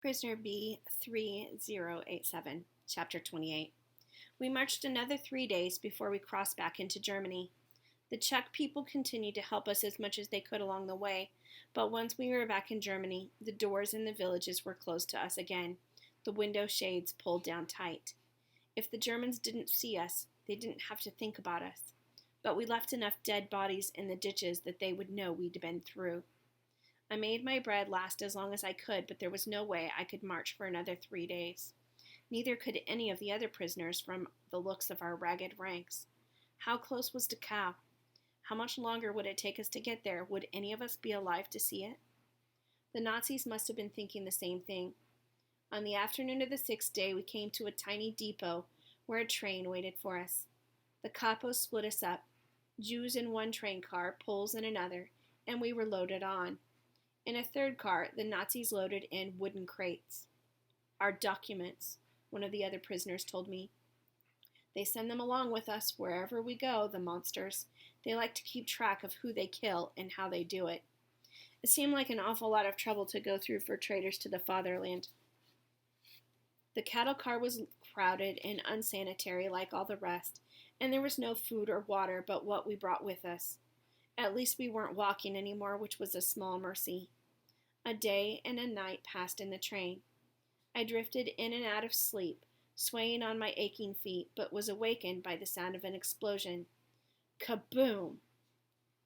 Prisoner B-3087, Chapter 28. We marched another 3 days before we crossed back into Germany. The Czech people continued to help us as much as they could along the way, but once we were back in Germany, the doors in the villages were closed to us again, the window shades pulled down tight. If the Germans didn't see us, they didn't have to think about us, but we left enough dead bodies in the ditches that they would know we'd been through. I made my bread last as long as I could, but there was no way I could march for another 3 days. Neither could any of the other prisoners from the looks of our ragged ranks. How close was Dachau? How much longer would it take us to get there? Would any of us be alive to see it? The Nazis must have been thinking the same thing. On the afternoon of the 6th day, we came to a tiny depot where a train waited for us. The capos split us up, Jews in one train car, Poles in another, and we were loaded on. In a third car, the Nazis loaded in wooden crates. Our documents, one of the other prisoners told me. They send them along with us wherever we go, the monsters. They like to keep track of who they kill and how they do it. It seemed like an awful lot of trouble to go through for traitors to the fatherland. The cattle car was crowded and unsanitary like all the rest, and there was no food or water but what we brought with us. At least we weren't walking anymore, which was a small mercy. A day and a night passed in the train. I drifted in and out of sleep, swaying on my aching feet, but was awakened by the sound of an explosion. Kaboom!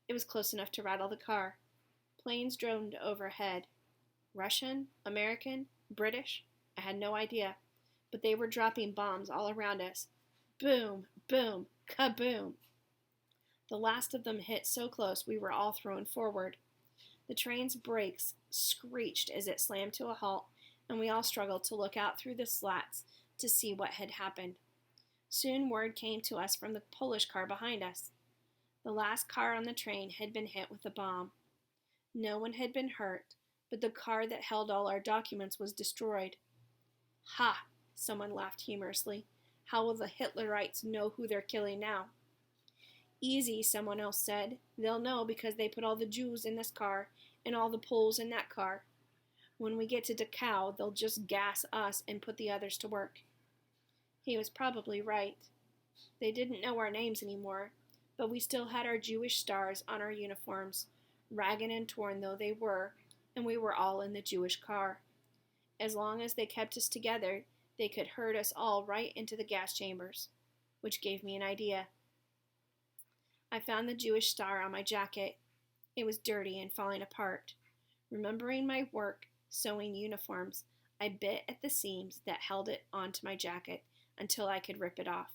It was close enough to rattle the car. Planes droned overhead. Russian? American? British? I had no idea, but they were dropping bombs all around us. Boom! Boom! Kaboom! The last of them hit so close we were all thrown forward. The train's brakes screeched as it slammed to a halt, and we all struggled to look out through the slats to see what had happened. Soon word came to us from the Polish car behind us. The last car on the train had been hit with a bomb. No one had been hurt, but the car that held all our documents was destroyed. Ha! Someone laughed humorously. How will the Hitlerites know who they're killing now? Easy, someone else said. They'll know because they put all the Jews in this car and all the Poles in that car. When we get to Dachau, they'll just gas us and put the others to work. He was probably right. They didn't know our names anymore, but we still had our Jewish stars on our uniforms, ragged and torn though they were, and we were all in the Jewish car. As long as they kept us together, they could herd us all right into the gas chambers, which gave me an idea. I found the Jewish star on my jacket. It was dirty and falling apart. Remembering my work sewing uniforms, I bit at the seams that held it onto my jacket until I could rip it off.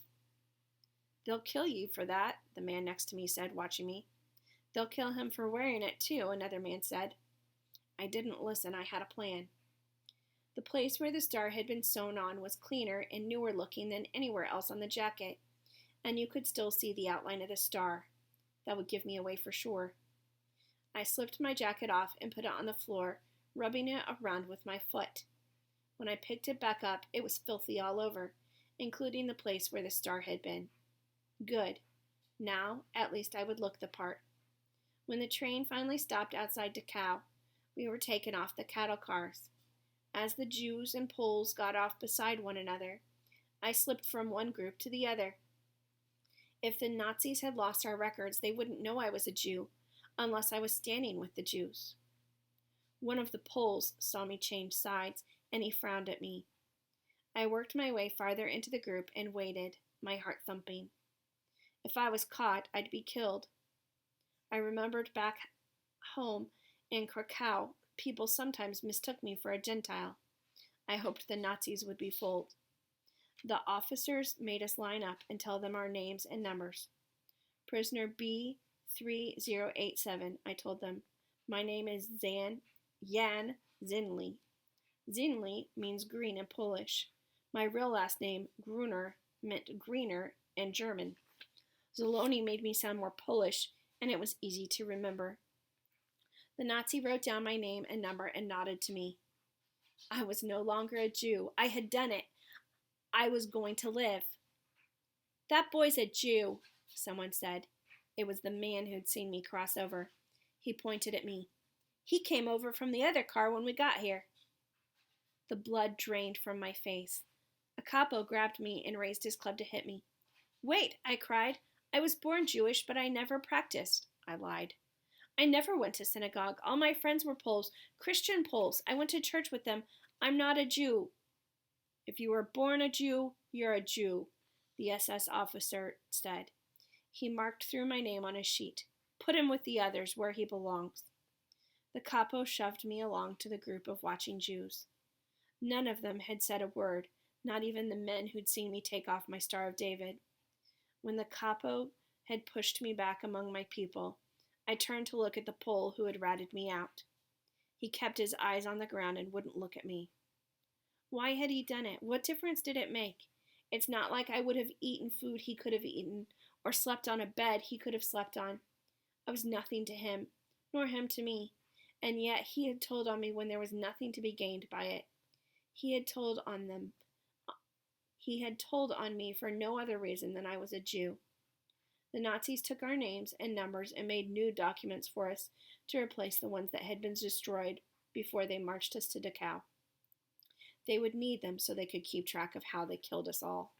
They'll kill you for that, the man next to me said, watching me. They'll kill him for wearing it too, another man said. I didn't listen. I had a plan. The place where the star had been sewn on was cleaner and newer looking than anywhere else on the jacket, and you could still see the outline of the star. That would give me away for sure. I slipped my jacket off and put it on the floor, rubbing it around with my foot. When I picked it back up, it was filthy all over, including the place where the star had been. Good. Now, at least I would look the part. When the train finally stopped outside Dachau, we were taken off the cattle cars. As the Jews and Poles got off beside one another, I slipped from one group to the other. If the Nazis had lost our records, they wouldn't know I was a Jew, unless I was standing with the Jews. One of the Poles saw me change sides, and he frowned at me. I worked my way farther into the group and waited, my heart thumping. If I was caught, I'd be killed. I remembered back home in Krakow, people sometimes mistook me for a Gentile. I hoped the Nazis would be fooled. The officers made us line up and tell them our names and numbers. Prisoner B-3087, I told them. My name is Jan Zinli. Zinli means green in Polish. My real last name, Gruner, meant greener in German. Zoloni made me sound more Polish, and it was easy to remember. The Nazi wrote down my name and number and nodded to me. I was no longer a Jew. I had done it. I was going to live. That boy's a Jew, someone said. It was the man who'd seen me cross over. He pointed at me. He came over from the other car when we got here. The blood drained from my face. A capo grabbed me and raised his club to hit me. Wait, I cried. I was born Jewish, but I never practiced. I lied. I never went to synagogue. All my friends were Poles, Christian Poles. I went to church with them. I'm not a Jew. If you were born a Jew, you're a Jew, the SS officer said. He marked through my name on his sheet. Put him with the others where he belongs. The capo shoved me along to the group of watching Jews. None of them had said a word, not even the men who'd seen me take off my Star of David. When the capo had pushed me back among my people, I turned to look at the Pole who had ratted me out. He kept his eyes on the ground and wouldn't look at me. Why had he done it? What difference did it make? It's not like I would have eaten food he could have eaten, or slept on a bed he could have slept on. I was nothing to him, nor him to me, and yet he had told on me when there was nothing to be gained by it. He had told on me for no other reason than I was a Jew. The Nazis took our names and numbers and made new documents for us to replace the ones that had been destroyed before they marched us to Dachau. They would need them so they could keep track of how they killed us all.